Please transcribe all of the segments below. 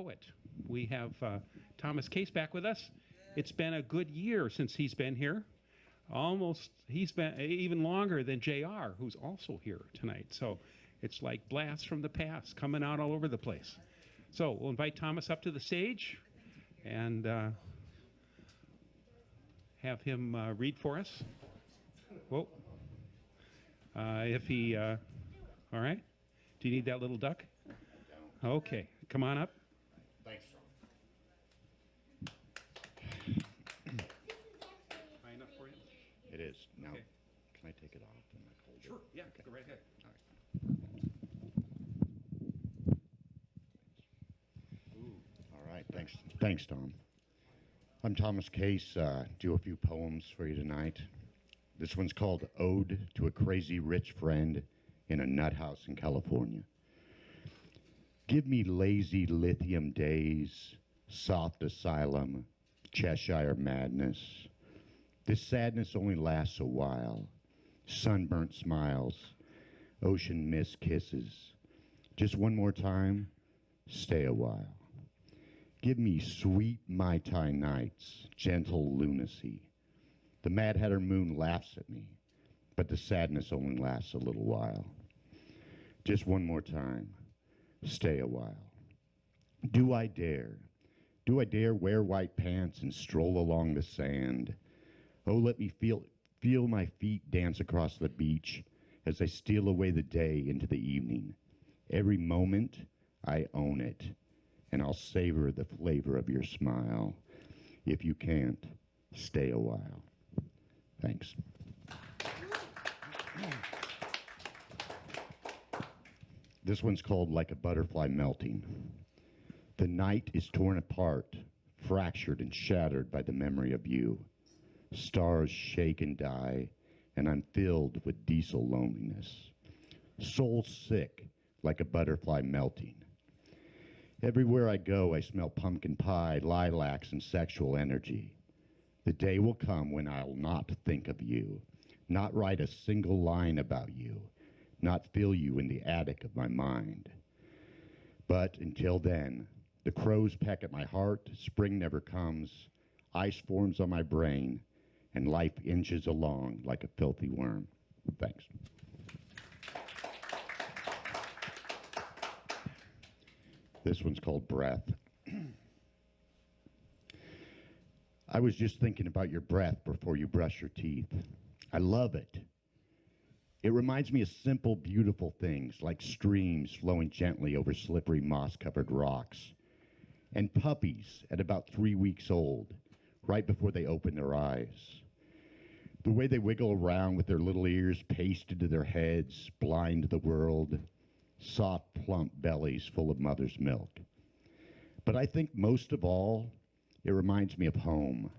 poet. We have Thomas Case back with us. It's been a good year since he's been here. He's been even longer than JR, who's also here tonight. So it's like blasts from the past coming out all over the place. So we'll invite Thomas up to the stage and have him read for us. Whoa. All right. Do you need that little duck? Okay, come on up. Thanks. High enough for you? It is. Now, Okay. can I take it off and hold it? Sure, yeah, go right ahead. All right, thanks. Thanks, Tom. I'm Thomas Case. Do a few poems for you tonight. This one's called Ode to a Crazy Rich Friend in a Nut House in California. Give me lazy lithium days, soft asylum, Cheshire madness. This sadness only lasts a while. Sunburnt smiles, ocean mist kisses. Just one more time, stay a while. Give me sweet Mai Tai nights, gentle lunacy. The Mad Hatter moon laughs at me, but the sadness only lasts a little while. Just one more time, stay a while. Do I dare? Do I dare wear white pants and stroll along the sand? Oh, let me feel my feet dance across the beach as I steal away the day into the evening. Every moment, I own it, and I'll savor the flavor of your smile. If you can't, stay a while. Thanks. This one's called Like a Butterfly Melting. The night is torn apart, fractured and shattered by the memory of you. Stars shake and die, and I'm filled with diesel loneliness. Soul sick, like a butterfly melting. Everywhere I go, I smell pumpkin pie, lilacs, and sexual energy. The day will come when I'll not think of you, not write a single line about you, not feel you in the attic of my mind. But until then, the crows peck at my heart, spring never comes, ice forms on my brain, and life inches along like a filthy worm. Thanks. This one's called Breath. I was just thinking about your breath before you brush your teeth. I love it. It reminds me of simple, beautiful things like streams flowing gently over slippery, moss-covered rocks, and puppies at about 3 weeks old, right before they open their eyes. The way they wiggle around with their little ears pasted to their heads, blind to the world, soft, plump bellies full of mother's milk. But I think most of all, it reminds me of home,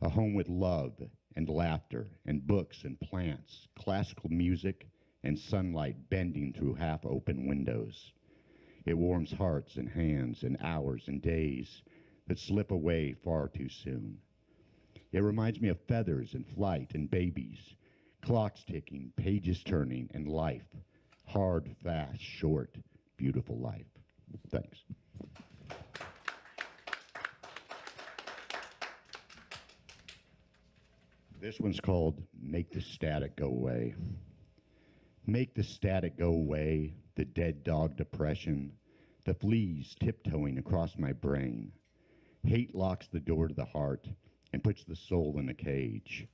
a home with love and laughter and books and plants, classical music and sunlight bending through half-open windows. It warms hearts and hands and hours and days that slip away far too soon. It reminds me of feathers and flight and babies, clocks ticking, pages turning, and life. Hard, fast, short, beautiful life. Thanks. This one's called Make the Static Go Away. Make the static go away, the dead dog depression, the fleas tiptoeing across my brain. Hate locks the door to the heart and puts the soul in a cage.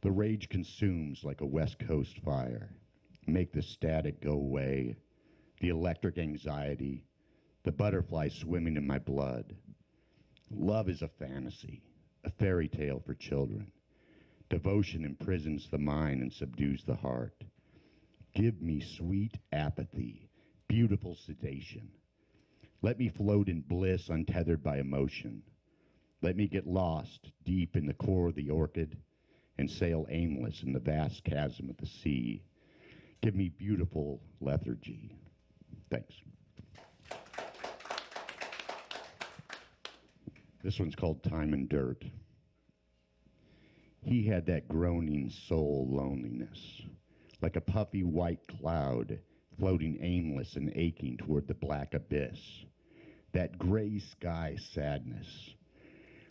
The rage consumes like a West Coast fire. Make the static go away, the electric anxiety, the butterfly swimming in my blood. Love is a fantasy, a fairy tale for children. Devotion imprisons the mind and subdues the heart. Give me sweet apathy, beautiful sedation. Let me float in bliss untethered by emotion. Let me get lost deep in the core of the orchid and sail aimless in the vast chasm of the sea. Give me beautiful lethargy. Thanks. This one's called Time and Dirt. He had that groaning soul loneliness, like a puffy white cloud floating aimless and aching toward the black abyss. that gray sky sadness,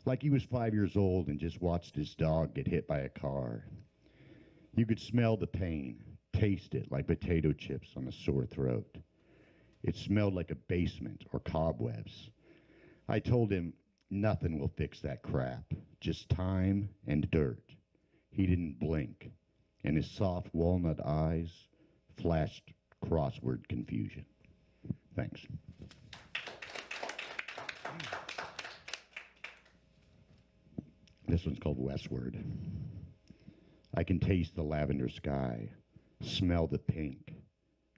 like he was 5 years old and just watched his dog get hit by a car. You could smell the pain, taste it like potato chips on a sore throat. It smelled like a basement or cobwebs. I told him nothing will fix that crap, just time and dirt. He didn't blink, and his soft walnut eyes flashed crossword confusion. Thanks. This one's called Westward. I can taste the lavender sky, smell the pink,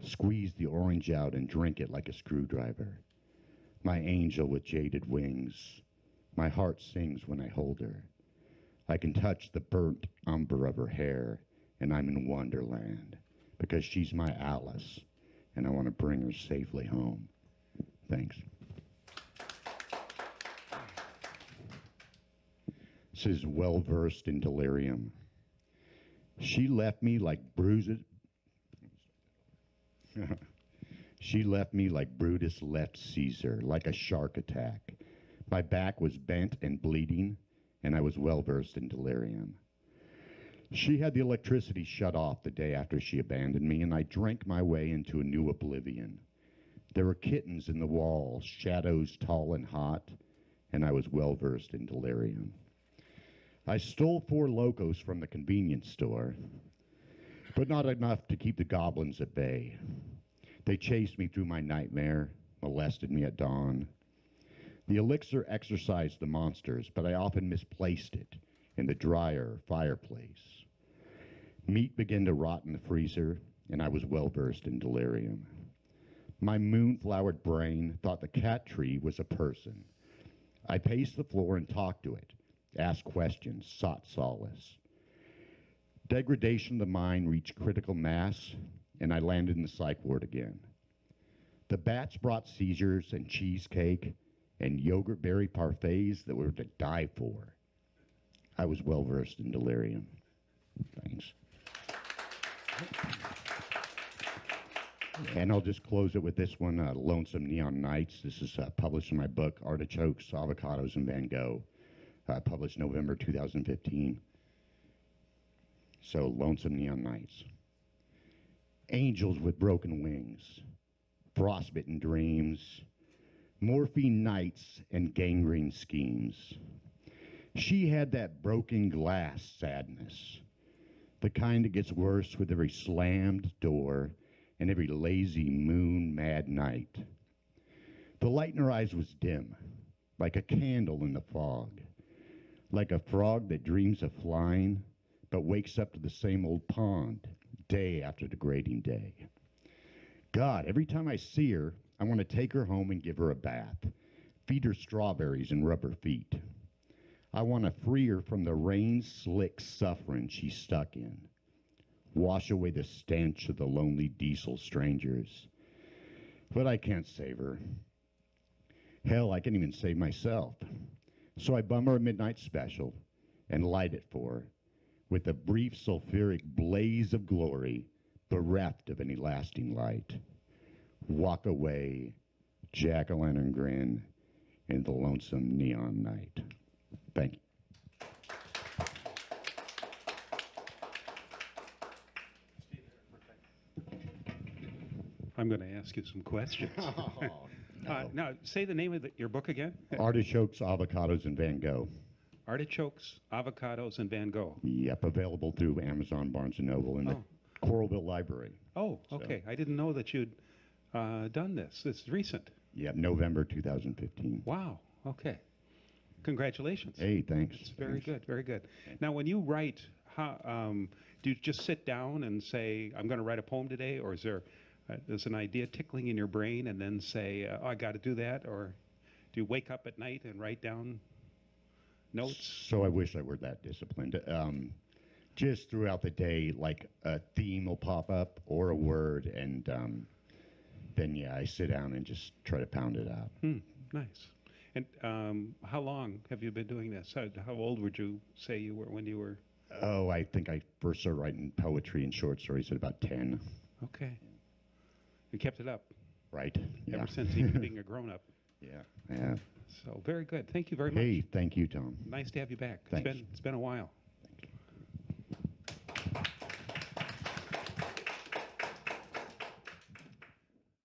squeeze the orange out and drink it like a screwdriver. My angel with jaded wings, my heart sings when I hold her. I can touch the burnt umber of her hair, and I'm in Wonderland, because she's my Alice, and I want to bring her safely home. Thanks. This is well-versed in delirium. She left me like bruises. She left me like Brutus left Caesar, like a shark attack. My back was bent and bleeding, and I was well-versed in delirium. She had the electricity shut off the day after she abandoned me, and I drank my way into a new oblivion. There were kittens in the walls, shadows tall and hot, and I was well-versed in delirium. I stole 4 Locos from the convenience store, but not enough to keep the goblins at bay. They chased me through my nightmare, molested me at dawn. The elixir exorcised the monsters, but I often misplaced it in the dryer fireplace. Meat began to rot in the freezer, and I was well-versed in delirium. My moon-flowered brain thought the cat tree was a person. I paced the floor and talked to it, asked questions, sought solace. Degradation of the mind reached critical mass, and I landed in the psych ward again. The bats brought seizures and cheesecake and yogurt berry parfaits that were to die for. I was well-versed in delirium. Thanks. And I'll just close it with this one, Lonesome Neon Nights. This is published in my book, Artichokes, Avocados, and Van Gogh, published November 2015. So, Lonesome Neon Nights. Angels with broken wings, frostbitten dreams, morphine nights, and gangrene schemes. She had that broken glass sadness, the kind that gets worse with every slammed door and every lazy moon mad night. The light in her eyes was dim, like a candle in the fog, like a frog that dreams of flying but wakes up to the same old pond day after degrading day. God, every time I see her, I want to take her home and give her a bath, feed her strawberries and rub her feet. I want to free her from the rain-slick suffering she's stuck in, wash away the stench of the lonely diesel strangers. But I can't save her. Hell, I can't even save myself. So I bum her a midnight special and light it for her with a brief sulfuric blaze of glory bereft of any lasting light. Walk away, jack-o'-lantern grin, in the lonesome neon night. Thank you. I'm going to ask you some questions. No. Now, say the name of your book again. Artichokes, Avocados, and Van Gogh. Artichokes, Avocados, and Van Gogh. Yep, available through Amazon, Barnes & Noble, and the Coralville Library. Oh, okay. I didn't know that you'd done this. This is recent. Yep, November 2015. Wow. Okay. Congratulations. Hey, thanks. It's very good. Very good. Now, when you write, how do you just sit down and say, "I'm going to write a poem today," or is there's an idea tickling in your brain, and then say, "Oh, I got to do that," or do you wake up at night and write down notes? So I wish I were that disciplined. Just throughout the day, like a theme will pop up or a word, and then yeah, I sit down and just try to pound it out. Nice. And how long have you been doing this? How old would you say you were when you were? Oh, I think I first started writing poetry and short stories at about 10. Okay. You kept it up Right. ever since even being a grown-up. Yeah. So very good. Thank you very much. Hey, thank you, Tom. Nice to have you back. Thanks. It's been a while.